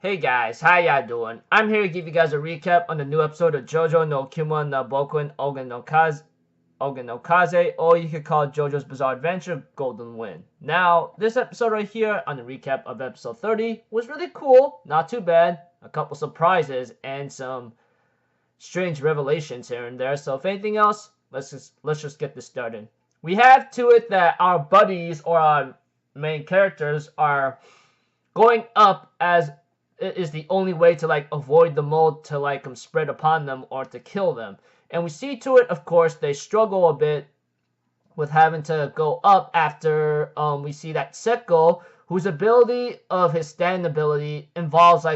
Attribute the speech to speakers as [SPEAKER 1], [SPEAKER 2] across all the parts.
[SPEAKER 1] Hey guys, how y'all doing? I'm here to give you guys a recap on the new episode of JoJo no Kimyou no Bouken Ougon no Kaze, or you could call it JoJo's Bizarre Adventure Golden Wind. Now, this episode right here on the recap of episode 30 was really cool, not too bad, a couple surprises and some strange revelations here and there. So if anything else, let's just get this started. We have to it that our buddies or our main characters are going up as it is the only way to avoid the mold to spread upon them or to kill them. And we see to it, of course, they struggle a bit with having to go up after we see that Seko, whose ability of his stand ability involves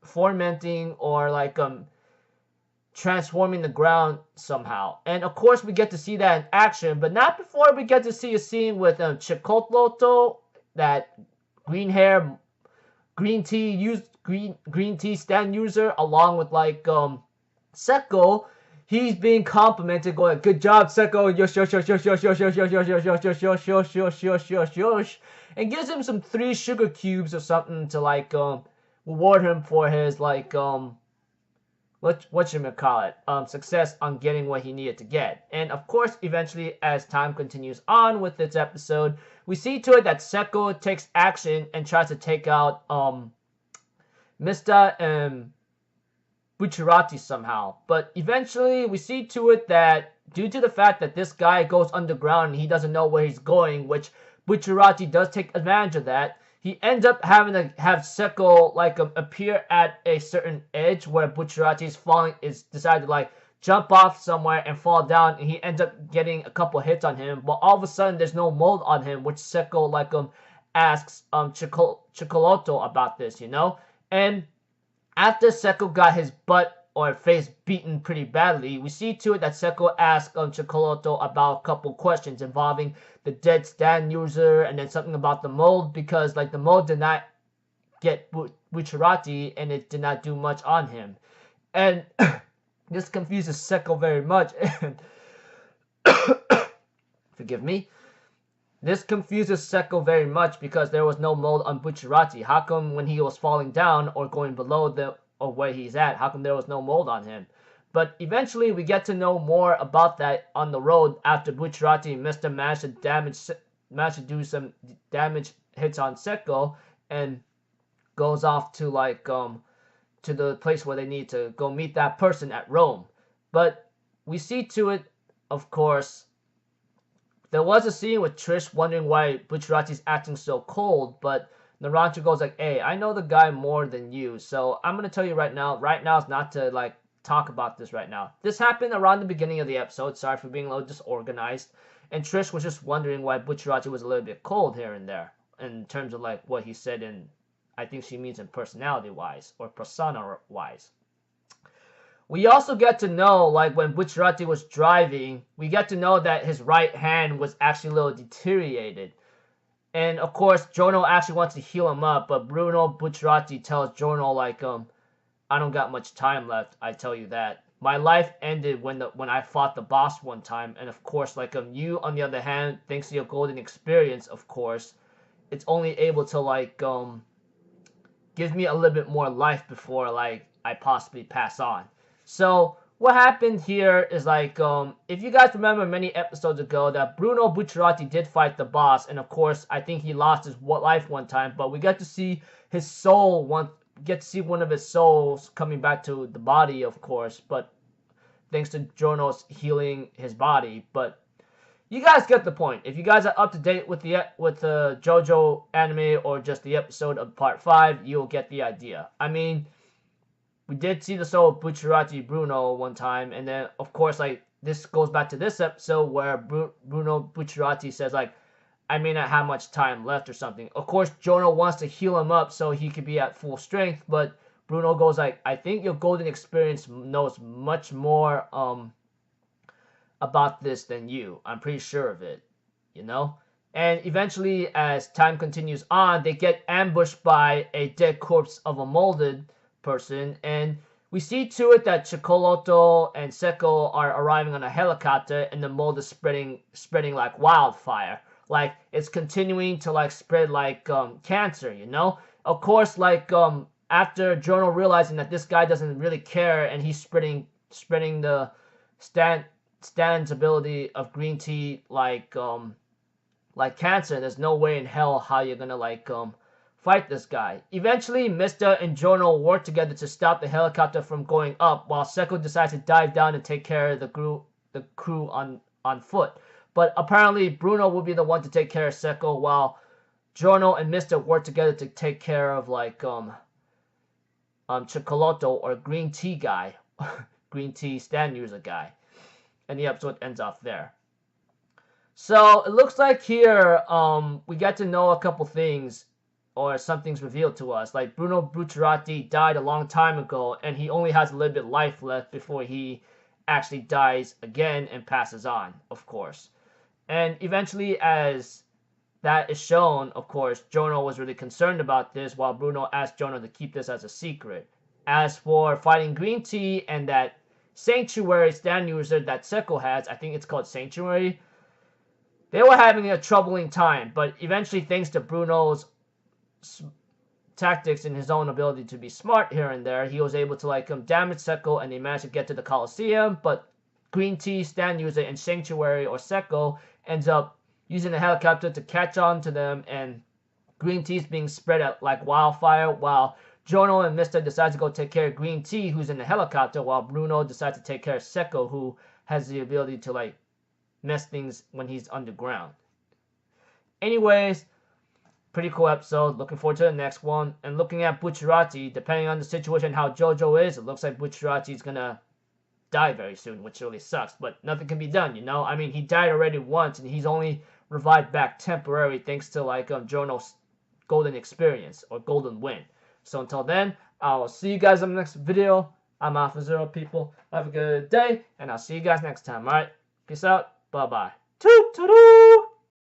[SPEAKER 1] fermenting or transforming the ground somehow. And of course we get to see that in action, but not before we get to see a scene with Chikoloto, that green hair green tea stand user, along with Seko. He's being complimented, going, "Good job, Seko, yosh yosh yosh yosh yosh yosh yosh yosh yosh yosh yosh yosh yosh yosh yosh yosh yosh," and gives him some 3 sugar cubes or something to reward him for his success on getting what he needed to get. And of course, eventually, as time continues on with this episode, we see to it that Seko takes action and tries to take out Mista and Bucciarati somehow. But eventually, we see to it that due to the fact that this guy goes underground and he doesn't know where he's going, which Bucciarati does take advantage of that, he ends up having to have Seko appear at a certain edge where Bucciarati is decided to jump off somewhere and fall down, and he ends up getting a couple hits on him. But all of a sudden, there's no mold on him, which Seko asks Chikoloto about this, you know. And after Seko got his butt or face beaten pretty badly, we see to it that Seko asks Chikoloto about a couple questions involving the dead stand user and then something about the mold, because the mold did not get Bucciarati and it did not do much on him. And this confuses Seko very much. And forgive me. This confuses Seko very much because there was no mold on Bucciarati. How come when he was falling down or going below or where he's at, how come there was no mold on him? But eventually we get to know more about that on the road after Bucciarati and Mr. managed to do some damage hits on Seko and goes off to to the place where they need to go meet that person at Rome. But we see to it, of course, there was a scene with Trish wondering why Bucciarati's acting so cold, but Naranjo goes "Hey, I know the guy more than you, so I'm gonna tell you right now. Right now is not to talk about this right now. This happened around the beginning of the episode. Sorry for being a little disorganized. And Trish was just wondering why Bucciarati was a little bit cold here and there in terms of what he said in, I think she means in personality-wise or persona-wise. We also get to know, when Bucciarati was driving, we get to know that his right hand was actually a little deteriorated. And, of course, Giorno actually wants to heal him up, but Bruno Bucciarati tells Giorno, "I don't got much time left, I tell you that. My life ended when I fought the boss one time, and of course, you, on the other hand, thanks to your golden experience, of course, it's only able to, give me a little bit more life before, I possibly pass on." So, what happened here is, if you guys remember many episodes ago, that Bruno Bucciarati did fight the boss, and of course, I think he lost his life one time, but we get to see his soul one of his souls coming back to the body, of course, but thanks to Giorno's healing his body. But you guys get the point. If you guys are up to date with the JoJo anime or just the episode of part 5, you'll get the idea. I mean, we did see the soul of Bucciarati Bruno one time, and then of course this goes back to this episode where Bruno Bucciarati says "I may not have much time left" or something. Of course, Giorno wants to heal him up so he could be at full strength, but Bruno goes "I think your golden experience knows much more about this than you. I'm pretty sure of it, you know?" And eventually, as time continues on, they get ambushed by a dead corpse of a molded person, and we see to it that Chikoloto and Seko are arriving on a helicopter, and the mold is spreading like wildfire. It's continuing to spread like cancer, you know? of course, like after JoJo realizing that this guy doesn't really care and he's spreading the Stan's ability of green tea like cancer, there's no way in hell how you're gonna like fight this guy. Eventually, Mr. and JoJo work together to stop the helicopter from going up, while Seko decides to dive down and take care of the crew on foot. But apparently, Bruno will be the one to take care of Seko, while JoJo and Mr. work together to take care of like Chocoloto or green tea guy, green tea stand user guy, and the episode ends off there. So it looks like here we get to know a couple things, or something's revealed to us. Like Bruno Bucciarati died a long time ago, and he only has a little bit of life left before he actually dies again and passes on, of course. And eventually, as that is shown, of course, JoJo was really concerned about this, while Bruno asked JoJo to keep this as a secret. As for fighting green tea and that sanctuary stand user that Seko has, I think it's called Sanctuary, they were having a troubling time, but eventually, thanks to Bruno's tactics and his own ability to be smart here and there, he was able to like damage Seko, and they managed to get to the Coliseum. But green tea stand user and Sanctuary or Seko ends up using the helicopter to catch on to them, and green tea is being spread out like wildfire, while JoJo and Mr. decide to go take care of green tea, who's in the helicopter, while Bruno decides to take care of Seko, who has the ability to like mess things when he's underground. Anyways, pretty cool episode. Looking forward to the next one. And looking at Bucciarati, depending on the situation how JoJo is, it looks like Bucciarati is gonna die very soon, which really sucks. But nothing can be done, you know? I mean, he died already once, and he's only revived back temporarily thanks to like JoJo's golden experience or golden win. So until then, I'll see you guys in the next video. I'm Alpha Zero, people. Have a good day, and I'll see you guys next time, alright? Peace out. Bye-bye. Toot-toot-toot!